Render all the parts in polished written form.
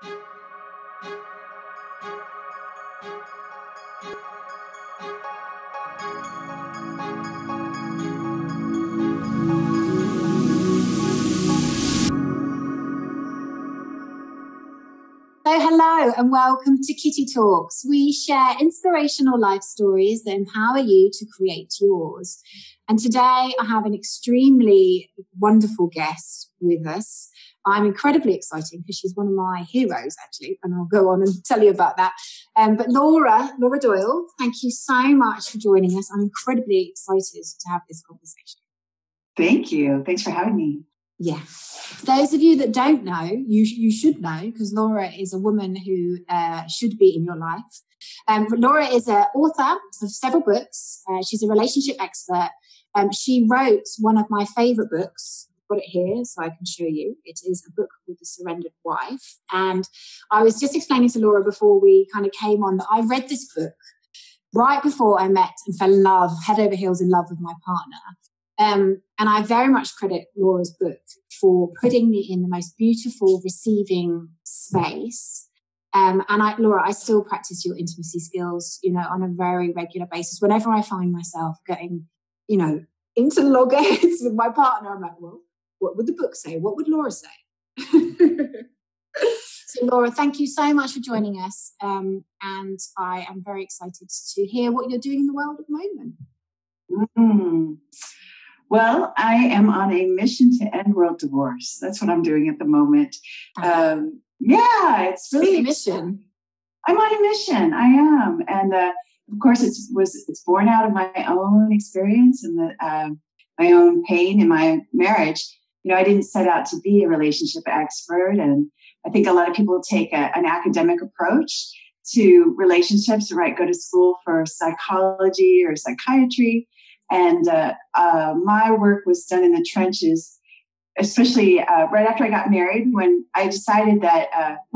So hello and welcome to Kitty Talks. We share inspirational life stories that empower you to create yours. And today I have an extremely wonderful guest with us. I'm incredibly excited because she's one of my heroes, actually, and I'll go on and tell you about that. But Laura Doyle, thank you so much for joining us. I'm incredibly excited to have this conversation. Thank you. Thanks for having me. Yeah. For those of you that don't know, you should know, because Laura is a woman who should be in your life. But Laura is an author of several books. She's a relationship expert. She wrote one of my favorite books. I've got it here so I can show you. It is a book called The Surrendered Wife. And I was just explaining to Laura before we kind of came on that I read this book right before I met and fell in love, head over heels in love with my partner. And I very much credit Laura's book for putting me in the most beautiful receiving space. Laura, I still practice your intimacy skills, on a very regular basis. Whenever I find myself getting, into loggerheads with my partner, I'm like, well, what would the book say? What would Laura say? So, Laura, thank you so much for joining us. And I am very excited to hear what you're doing in the world at the moment. Mm-hmm. Well, I am on a mission to end world divorce. That's what I'm doing at the moment. It's really a mission. I'm on a mission. I am, and of course, it's born out of my own experience and my own pain in my marriage. I didn't set out to be a relationship expert, and I think a lot of people take an academic approach to relationships. Right, go to school for psychology or psychiatry. And my work was done in the trenches, especially right after I got married, when I decided that,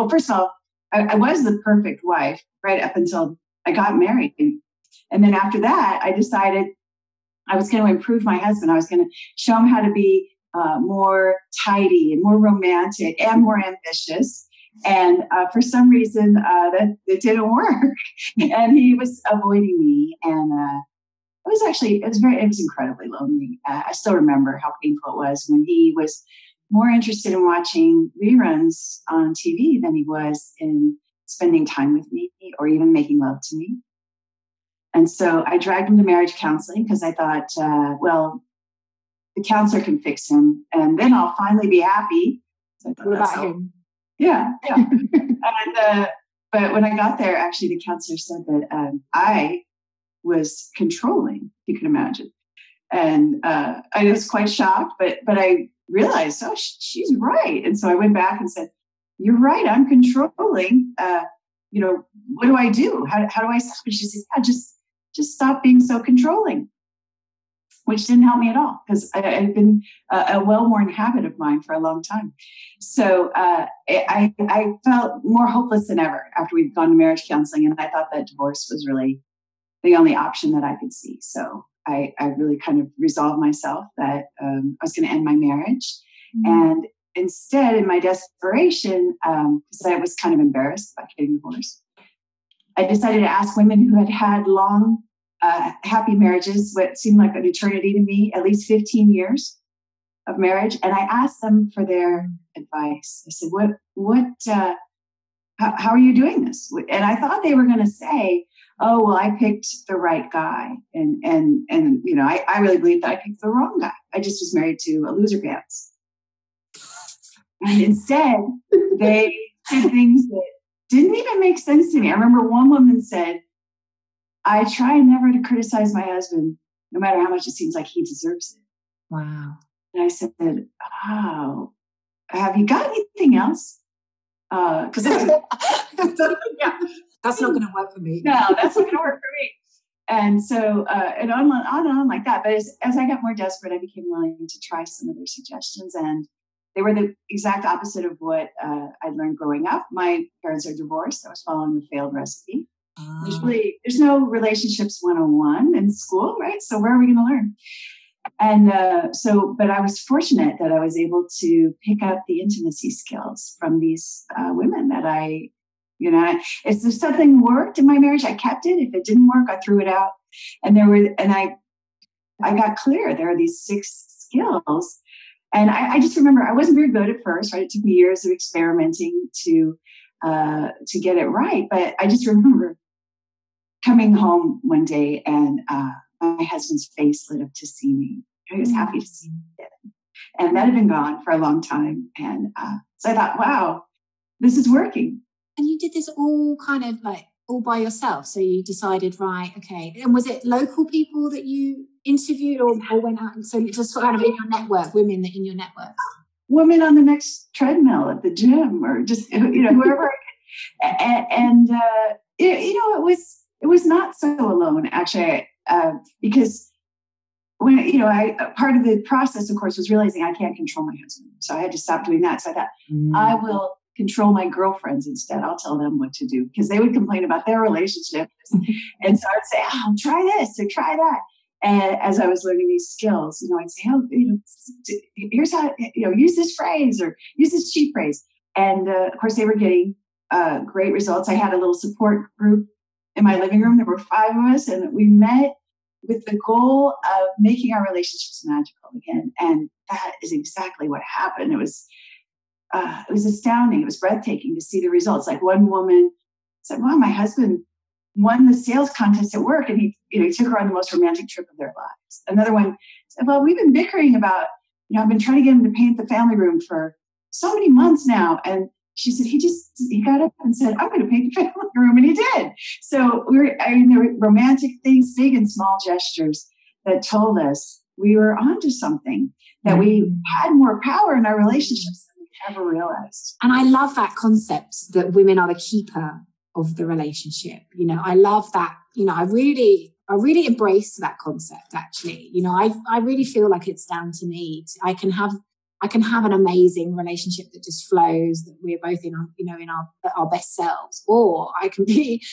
first of all, I was the perfect wife right up until I got married. And then after that, I decided I was going to improve my husband. I was going to show him how to be more tidy and more romantic and more ambitious. And for some reason, that it didn't work. And he was avoiding me. And it was incredibly lonely. I still remember how painful it was when he was more interested in watching reruns on TV than he was in spending time with me or even making love to me. And so I dragged him to marriage counseling because I thought, the counselor can fix him and then I'll finally be happy. So what about him? Yeah. But when I got there, actually, the counselor said that I was controlling, you can imagine. And I was quite shocked, but I realized, she's right. And so I went back and said, you're right, I'm controlling. What do I do? How do I stop? And she said, just stop being so controlling, which didn't help me at all because it had been a well-worn habit of mine for a long time. So I felt more hopeless than ever after we'd gone to marriage counseling. And I thought that divorce was really the only option that I could see. So I really kind of resolved myself that I was going to end my marriage. Mm-hmm. And instead, in my desperation, because I was kind of embarrassed about getting divorced, I decided to ask women who had had long, happy marriages, what seemed like an eternity to me, at least 15 years of marriage. And I asked them for their advice. I said, how are you doing this? And I thought they were going to say, oh, well, I picked the right guy. And I really believe that I picked the wrong guy. I just was married to a loser pants. And instead, they did things that didn't even make sense to me. I remember one woman said, I try never to criticize my husband, no matter how much it seems like he deserves it. Wow. And I said, oh, have you got anything else? Because that's not going to work for me. No, that's not going to work for me. And so, and on and on like that. But as I got more desperate, I became willing to try some of their suggestions. And they were the exact opposite of what I'd learned growing up. My parents are divorced. I was following the failed recipe. There's no relationships 101 in school, right? So where are we going to learn? And but I was fortunate that I was able to pick up the intimacy skills from these women that if something worked in my marriage, I kept it. If it didn't work, I threw it out. And I got clear. There are these 6 skills. And I just remember I wasn't very good at first, right? It took me years of experimenting to get it right. But I just remember coming home one day and my husband's face lit up to see me. He was happy to see me again. And that had been gone for a long time. And so I thought, wow, this is working. And you did this all kind of like all by yourself. So you decided, right, okay. And was it local people that you interviewed or went out? And so just kind of in your network, women in your network? Women on the next treadmill at the gym or just, whoever. And it was not so alone, actually, because when, part of the process, of course, was realizing I can't control my husband. So I had to stop doing that. So I thought, I will control my girlfriends instead. I'll tell them what to do because they would complain about their relationships. And so I'd say, try this or try that. And as I was learning these skills, I'd say, here's how, use this phrase or use this cheat phrase. And of course, they were getting great results. I had a little support group in my living room. There were 5 of us, and we met with the goal of making our relationships magical again. And that is exactly what happened. It was astounding. It was breathtaking to see the results. Like one woman said, wow, my husband won the sales contest at work, and he took her on the most romantic trip of their lives. Another one said, well, we've been bickering about, I've been trying to get him to paint the family room for so many months now. And she said, he got up and said, I'm going to paint the family room. And he did. So there were romantic things, big and small gestures that told us we were onto something, that we had more power in our relationships than we ever realized. And I love that concept that women are the keeper of the relationship. I love that. I really embrace that concept, actually. I really feel like it's down to me. I can have an amazing relationship that just flows, that we're both in our best selves, or I can be,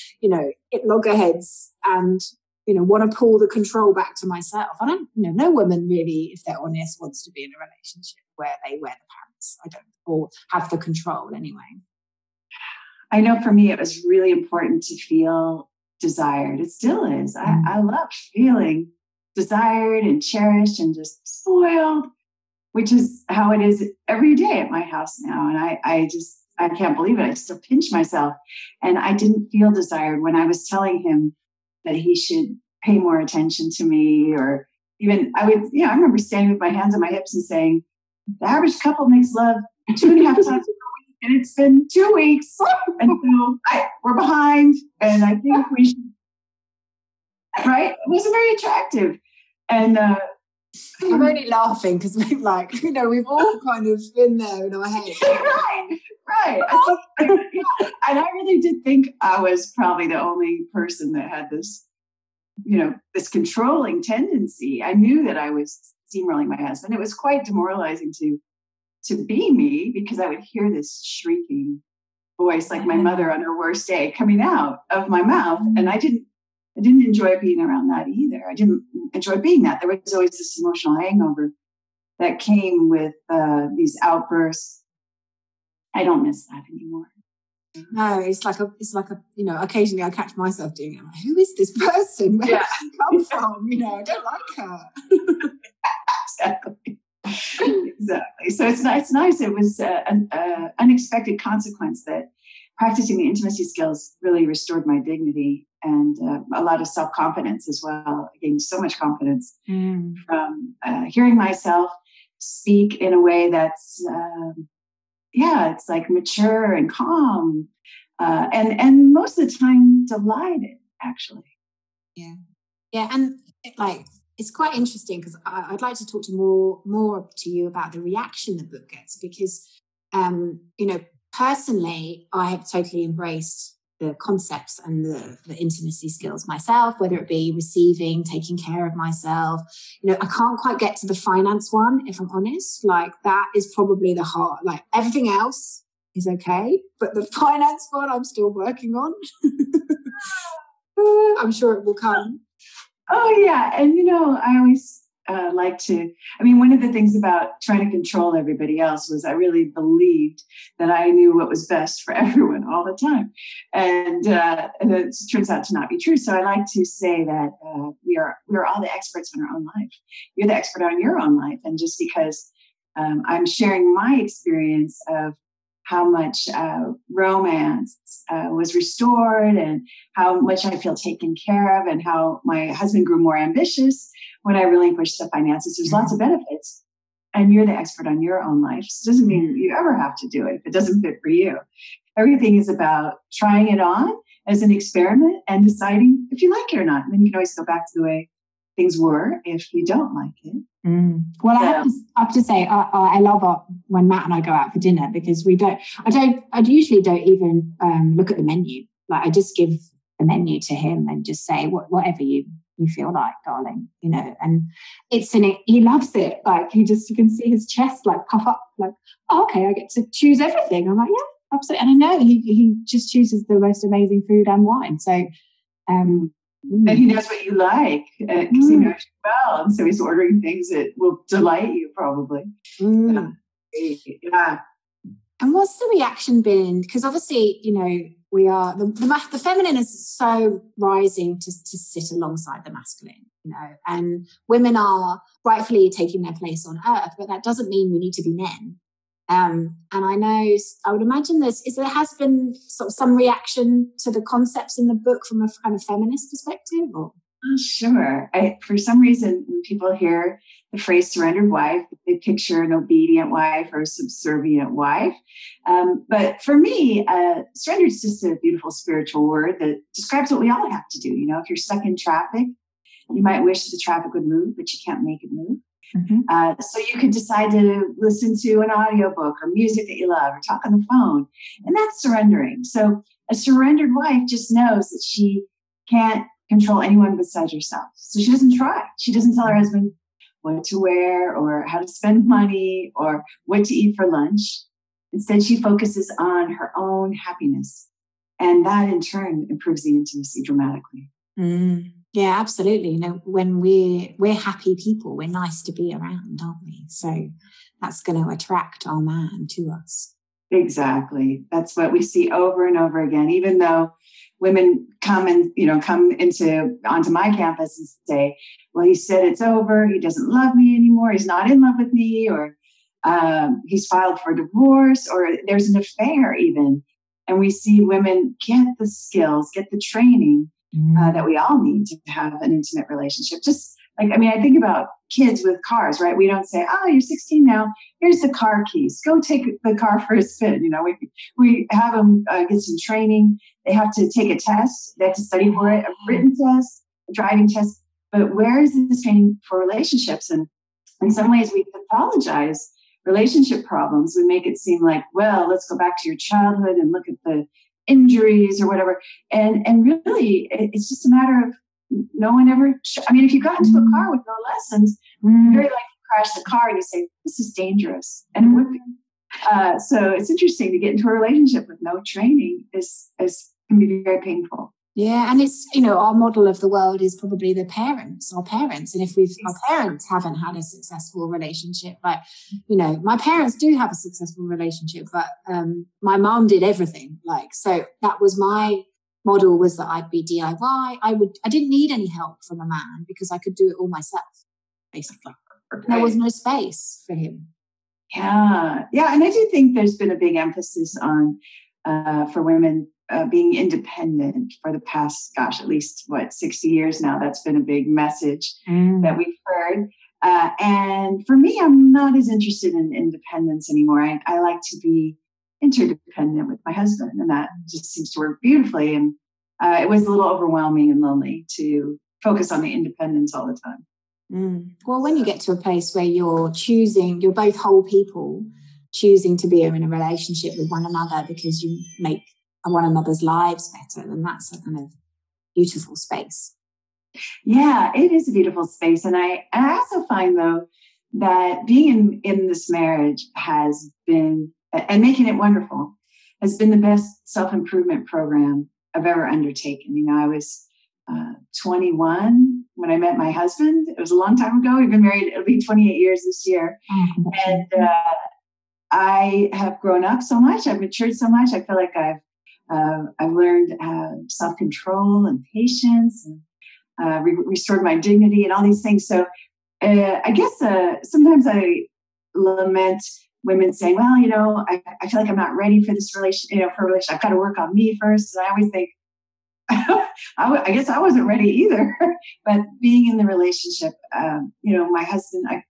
at loggerheads and, want to pull the control back to myself. I don't, no woman really, if they're honest, wants to be in a relationship where they wear the pants. I don't, or have the control anyway. I know for me, it was really important to feel desired. It still is. I love feeling desired and cherished and just spoiled, which is how it is every day at my house now. And I can't believe it. I still pinch myself. And I didn't feel desired when I was telling him that he should pay more attention to me, or even I remember standing with my hands on my hips and saying, the average couple makes love 2.5 times a week, and it's been 2 weeks. And so we're behind. And I think we should, right? It wasn't very attractive. And, I'm only laughing because we've we've all kind of been there in our head. Right. And I really did think I was probably the only person that had this, this controlling tendency. I knew that I was steamrolling my husband. It was quite demoralizing to be me, because I would hear this shrieking voice like my mother on her worst day coming out of my mouth. And I didn't enjoy being around that either. I didn't enjoy being that. There was always this emotional hangover that came with these outbursts. I don't miss that anymore. No, it's like a occasionally I catch myself doing it. I'm like, who is this person? Where did she come from? I don't like her. Exactly. So it's nice. It was an unexpected consequence that practicing the intimacy skills really restored my dignity and a lot of self-confidence as well. I gained so much confidence from hearing myself speak in a way that's, it's like mature and calm, and most of the time delighted, actually. Yeah. And it's quite interesting because I'd like to talk to more to you about the reaction the book gets, because, personally, I have totally embraced the concepts and the intimacy skills myself, whether it be receiving, taking care of myself. I can't quite get to the finance one, if I'm honest. That is probably the heart. Everything else is okay, but the finance one I'm still working on. I'm sure it will come. Oh, yeah. And, I always one of the things about trying to control everybody else was I really believed that I knew what was best for everyone all the time. And it turns out to not be true. So I like to say that we are all the experts in our own life. You're the expert on your own life. And just because I'm sharing my experience of how much romance was restored and how much I feel taken care of and how my husband grew more ambitious when I relinquished the finances. There's lots of benefits. And you're the expert on your own life. So it doesn't mean you ever have to do it if it doesn't fit for you. Everything is about trying it on as an experiment and deciding if you like it or not. And then you can always go back to the way things were if you don't like it. Well, I have to say, I love when Matt and I go out for dinner because I usually don't even look at the menu. Like I just give the menu to him and just say whatever you feel like, darling, and he loves it. Like you can see his chest like puff up like, oh, okay, I get to choose everything. I'm like, yeah, absolutely. And I know he just chooses the most amazing food and wine. So, and he knows what you like because he knows you well. And so he's ordering things that will delight you probably. Yeah. And what's the reaction been? Because obviously, we are, the feminine is so rising to sit alongside the masculine, and women are rightfully taking their place on earth, but that doesn't mean we need to be men. And I would imagine there has been sort of some reaction to the concepts in the book from a kind of feminist perspective, or? Sure. For some reason, when people hear the phrase surrendered wife, they picture an obedient wife or a subservient wife. But for me, surrender is just a beautiful spiritual word that describes what we all have to do. If you're stuck in traffic, you might wish the traffic would move, but you can't make it move. So you could decide to listen to an audiobook or music that you love or talk on the phone. And that's surrendering. So a surrendered wife just knows that she can't control anyone besides herself. So she doesn't try. She doesn't tell her husband what to wear or how to spend money or what to eat for lunch. Instead, she focuses on her own happiness. And that in turn improves the intimacy dramatically. Yeah, absolutely. When we're happy people, we're nice to be around, aren't we? So that's going to attract our man to us. Exactly. That's what we see over and over again. Even though women come onto my campus and say, well, he said it's over. He doesn't love me anymore. He's not in love with me, or he's filed for divorce, or there's an affair even. And we see women get the skills, get the training that we all need to have an intimate relationship. Just like, I think about kids with cars, right? We don't say, oh, you're 16 now. Here's the car keys. Go take the car for a spin. We have them get some training. They have to take a test. They have to study for it, a written test, a driving test. But where is this training for relationships? And in some ways, we pathologize relationship problems. We make it seem like, well, let's go back to your childhood and look at the injuries or whatever. And really, it's just a matter of no one ever. If you got into a car with no lessons, you very likely crash the car and you say, this is dangerous. And it would be. So it's interesting to get into a relationship with no training can be very painful. Yeah, and it's, our model of the world is probably our parents. And if our parents haven't had a successful relationship, my parents do have a successful relationship, but my mom did everything. So that was my model, was that I'd be DIY. I didn't need any help from a man because I could do it all myself, basically. Right. There was no space for him. Yeah. And I do think there's been a big emphasis on, for women, being independent for the past, at least 60 years now. That's been a big message that we've heard. And for me, I'm not as interested in independence anymore. I like to be interdependent with my husband, and that just seems to work beautifully. And it was a little overwhelming and lonely to focus on the independence all the time. Well, when you get to a place where you're both whole people choosing to be in a relationship with one another because you make one another's lives better, then that's a kind of beautiful space. Yeah, it is a beautiful space. And I also find, though, that being in this marriage has been, and making it wonderful, has been the best self-improvement program I've ever undertaken. I was 21 when I met my husband. It was a long time ago. We've been married, it'll be 28 years this year. And I have grown up so much. I've matured so much. I feel like I've learned self-control and patience, and restored my dignity and all these things. So I guess sometimes I lament women saying, well, I feel like I'm not ready for this relation, for a relation. I've got to work on me first. And I always think, I guess I wasn't ready either. But being in the relationship, my husband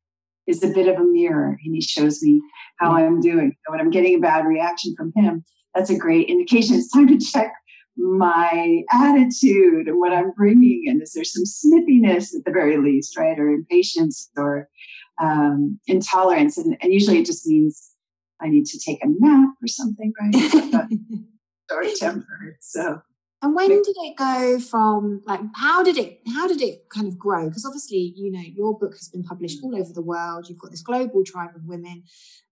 is a bit of a mirror, and he shows me how I'm doing. When I'm getting a bad reaction from him, that's a great indication. It's time to check my attitude and what I'm bringing. And is there some snippiness at the very least, right? Or impatience or intolerance. And usually it just means I need to take a nap or something, right? Short tempered. So. And when did it go from, like, how did it kind of grow? Because obviously, your book has been published all over the world. You've got this global tribe of women.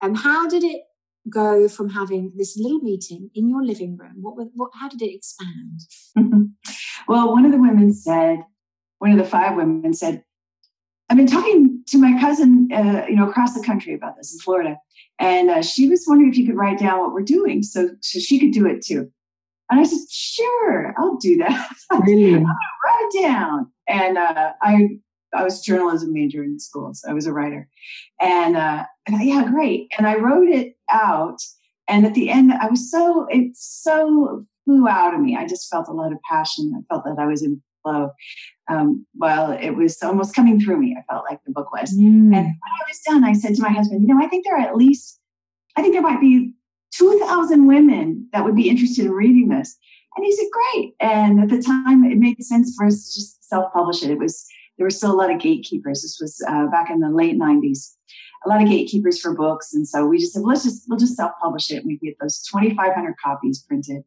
How did it go from having this little meeting in your living room? How did it expand? Well, one of the 5 women said, I've been talking to my cousin, across the country about this in Florida. And she was wondering if you could write down what we're doing so she could do it too. And I said, sure, I'll do that. Really? I'm going to write it down. And I was a journalism major in school, so I was a writer. And I thought, yeah, great. And I wrote it out. And at the end, it so flew out of me. I just felt a lot of passion. I felt that I was in flow. Well, it was almost coming through me. I felt like the book was. And when I was done, I said to my husband, I think there might be 2,000 women that would be interested in reading this. And he said, great. And at the time, it made sense for us to just self-publish it. There were still a lot of gatekeepers. This was back in the late 90s. A lot of gatekeepers for books. And so we just said, we'll just self-publish it. And we get those 2,500 copies printed.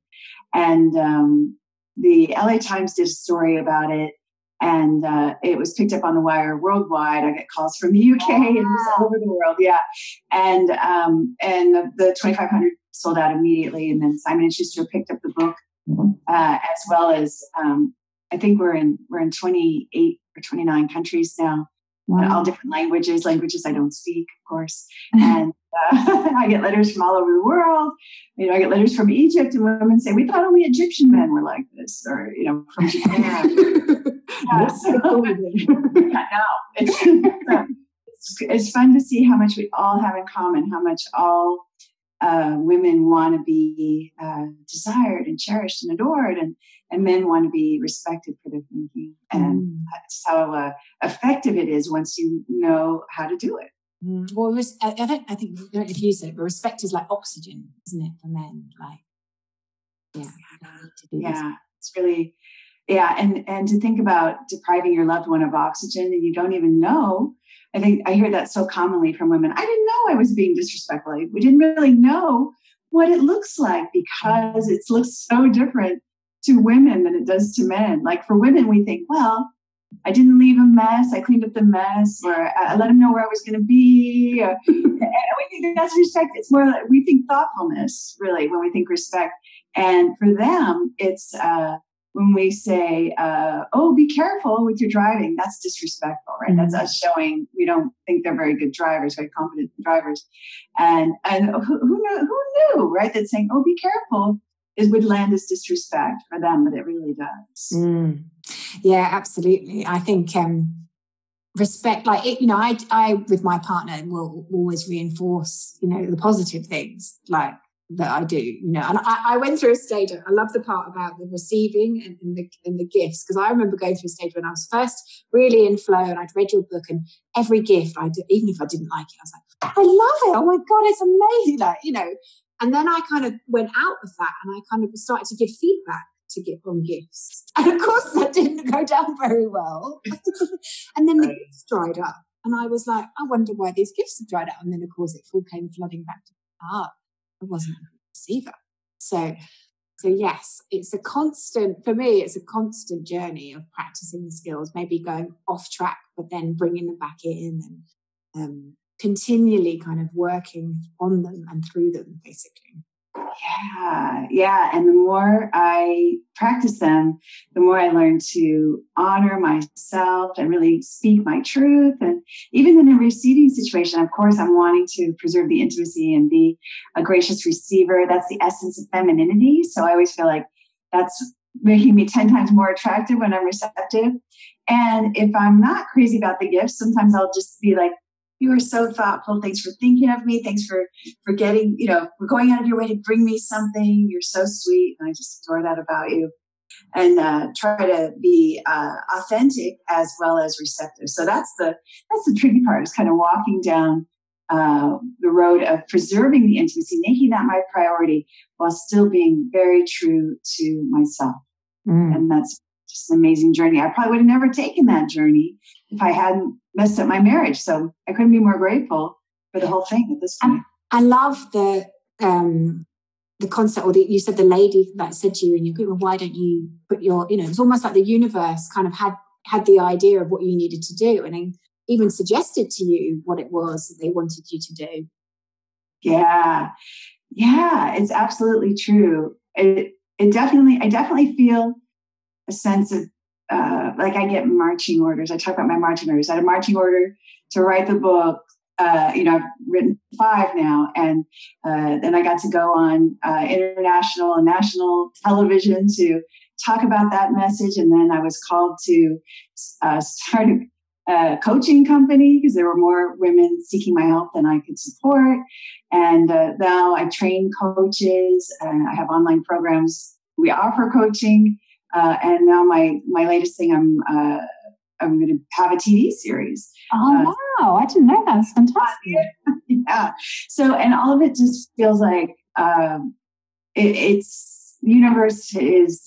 And the LA Times did a story about it. And it was picked up on the wire worldwide. I get calls from the UK and all over the world. Yeah. And the 2,500 sold out immediately. And then Simon & Schuster picked up the book, as well as I think we're in 28 or 29 countries now. All different languages I don't speak, of course. And I get letters from all over the world. I get letters from Egypt, and women say, we thought only Egyptian men were like this, or, from Japan. It's fun to see how much we all have in common, how much all women want to be desired and cherished and adored, and men want to be respected for their thinking. And that's how effective it is once you know how to do it. Well, I don't know if you said it, but respect is like oxygen, isn't it, for men? Like, it's really, and to think about depriving your loved one of oxygen and you don't even know. I think I hear that so commonly from women. I didn't know I was being disrespectful. We didn't really know what it looks like because it looks so different to women than it does to men. Like for women, we think, well, I didn't leave a mess. I cleaned up the mess, or I let him know where I was going to be. And we think that's respect. It's more like we think thoughtfulness, really, when we think respect. And for them, it's when we say, be careful with your driving. That's disrespectful, right? That's us showing we don't think they're very good drivers, very competent drivers. And who knew, right? That saying, be careful, would land as disrespect for them, but it really does. Yeah, absolutely. I think respect, like, I with my partner will always reinforce, the positive things like that I do, and I went through a stage. I love the part about the receiving and the gifts, because I remember going through a stage when I was first really in flow and I'd read your book, and every gift I did, even if I didn't like it, I was like, I love it. Oh my God, it's amazing. Like, and then I kind of went out of that and I kind of started to give feedback on gifts. And of course that didn't go down very well. And then the gifts dried up. And I was like, I wonder why these gifts have dried up. And then of course it all came flooding back to my heart. I wasn't a receiver. So yes, it's a constant journey of practicing the skills, maybe going off track, but then bringing them back in and continually kind of working on them and through them, basically. Yeah. And the more I practice them, the more I learn to honor myself and really speak my truth. And even in a receiving situation, of course, I'm wanting to preserve the intimacy and be a gracious receiver. That's the essence of femininity. So I always feel like that's making me 10 times more attractive when I'm receptive. And if I'm not crazy about the gifts, sometimes I'll just be like, you are so thoughtful. Thanks for thinking of me. Thanks for getting, for going out of your way to bring me something. You're so sweet. And I just adore that about you. And try to be authentic as well as receptive. So that's the tricky part, is kind of walking down the road of preserving the intimacy, making that my priority while still being very true to myself. And that's just an amazing journey. I probably would have never taken that journey if I hadn't messed up my marriage. So I couldn't be more grateful for the whole thing at this point. I love the concept, or you said the lady that said to you in your group, well, why don't you put your, it's almost like the universe kind of had the idea of what you needed to do, and even suggested to you what it was that they wanted you to do. Yeah, it's absolutely true. I definitely feel a sense of like I get marching orders. I talk about my marching orders. I had a marching order to write the book. I've written 5 now, and then I got to go on international and national television to talk about that message. And then I was called to start a coaching company because there were more women seeking my help than I could support. And now I train coaches, and I have online programs. We offer coaching. And now my latest thing, I'm going to have a TV series. Oh, wow. I didn't know that. That's fantastic. Yeah. So, and all of it just feels like it's the universe is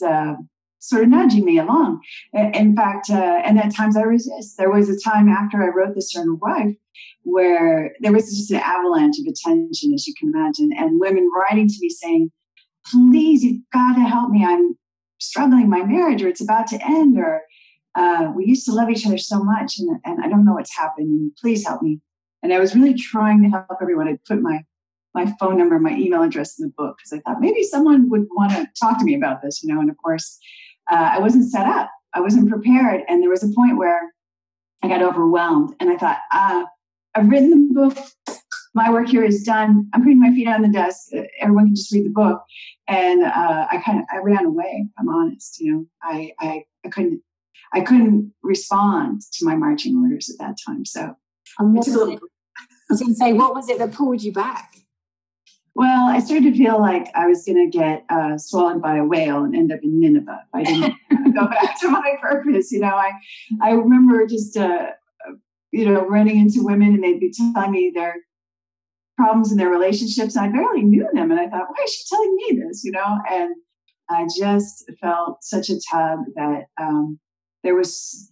sort of nudging me along. In fact, and at times I resist. There was a time after I wrote This Certain Wife where there was just an avalanche of attention, as you can imagine, and women writing to me saying, please, you've got to help me. I'm struggling in my marriage, or it's about to end, or we used to love each other so much, and I don't know what's happened, and please help me. And I was really trying to help everyone. I put my phone number, my email address in the book because I thought maybe someone would want to talk to me about this, And of course, I wasn't set up. I wasn't prepared. And there was a point where I got overwhelmed, and I thought, I've written the book. My work here is done. I'm putting my feet on the desk. Everyone can just read the book. And I ran away. I'm honest. I couldn't respond to my marching orders at that time. So I was going to say, what was it that pulled you back? Well, I started to feel like I was going to get swallowed by a whale and end up in Nineveh if I didn't go back to my purpose. I remember just running into women, and they'd be telling me their problems in their relationships, and I barely knew them. And I thought, why is she telling me this? And I just felt such a tug that there was,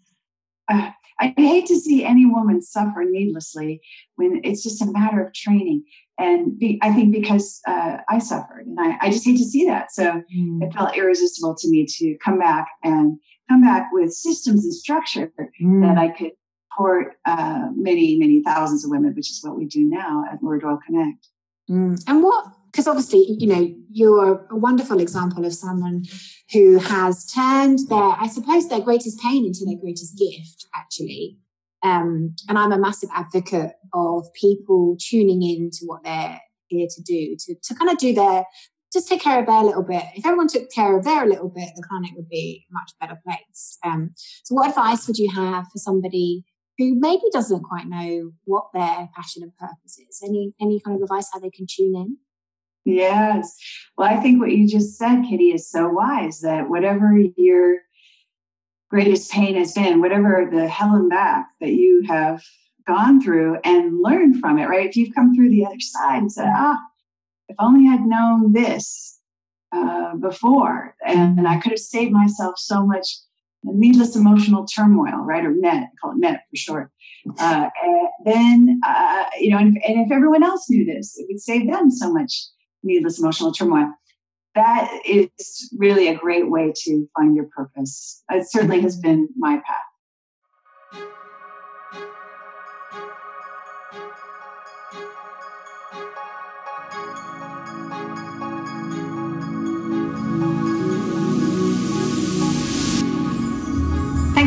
I hate to see any woman suffer needlessly when it's just a matter of training. And I think because I suffered, and I just hate to see that. So it felt irresistible to me to come back with systems and structure that I could support many, many thousands of women, which is what we do now at Doyle Connect. And because obviously, you're a wonderful example of someone who has turned their greatest pain into their greatest gift, actually. And I'm a massive advocate of people tuning in to what they're here to do, to kind of just take care of their little bit. If everyone took care of their little bit, the planet would be a much better place. So what advice would you have for somebody who maybe doesn't quite know what their passion and purpose is? Any kind of advice how they can tune in? Yes. Well, I think what you just said, Kitty, is so wise, that whatever your greatest pain has been, whatever the hell and back that you have gone through, and learned from it, right? If you've come through the other side and said, if only I'd known this before, and I could have saved myself so much needless emotional turmoil, right? Or NET, I call it NET for short. And then, and if everyone else knew this, it would save them so much needless emotional turmoil. That is really a great way to find your purpose. It certainly has been my path.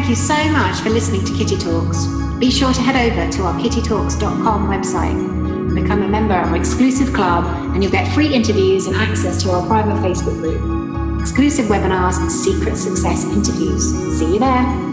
you so much for listening to Kitty Talks. Be sure to head over to our kittytalks.com website and become a member of our exclusive club, and you'll get free interviews and access to our private Facebook group, exclusive webinars and secret success interviews. See you there.